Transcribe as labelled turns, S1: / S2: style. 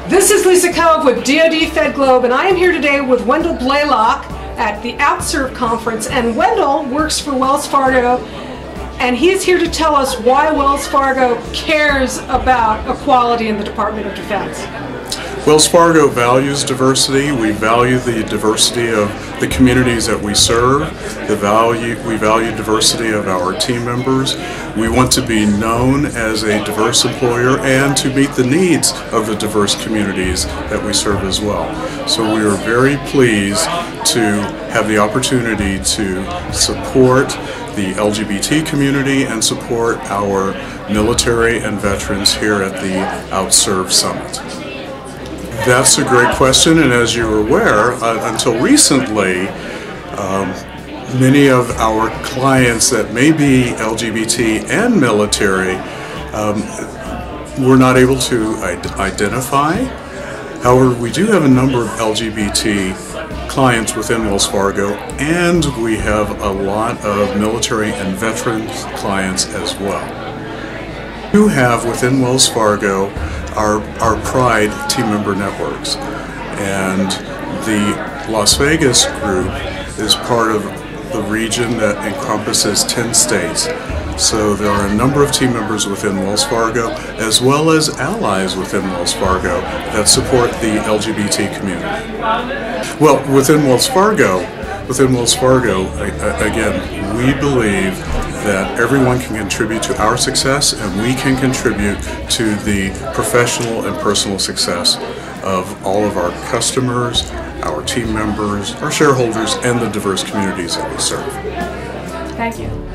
S1: This is Lisa Cove with DoD Fed Globe, and I am here today with Wendell Blaylock at the OutServe conference. And Wendell works for Wells Fargo, and he's here to tell us why Wells Fargo cares about equality in the Department of Defense.
S2: Wells Fargo values diversity. We value the diversity of the communities that we serve. We value diversity of our team members. We want to be known as a diverse employer and to meet the needs of the diverse communities that we serve as well. So we are very pleased to have the opportunity to support the LGBT community and support our military and veterans here at the OutServe Summit. That's a great question, and as you're aware, until recently, many of our clients that may be LGBT and military were not able to identify. However, we do have a number of LGBT clients within Wells Fargo, and we have a lot of military and veterans clients as well. We do have within Wells Fargo our Pride team member networks, and the Las Vegas group is part of the region that encompasses 10 states. So there are a number of team members within Wells Fargo as well as allies within Wells Fargo that support the LGBT community. Well, within Wells Fargo, again, we believe that everyone can contribute to our success, and we can contribute to the professional and personal success of all of our customers, our team members, our shareholders, and the diverse communities that we serve.
S1: Thank you.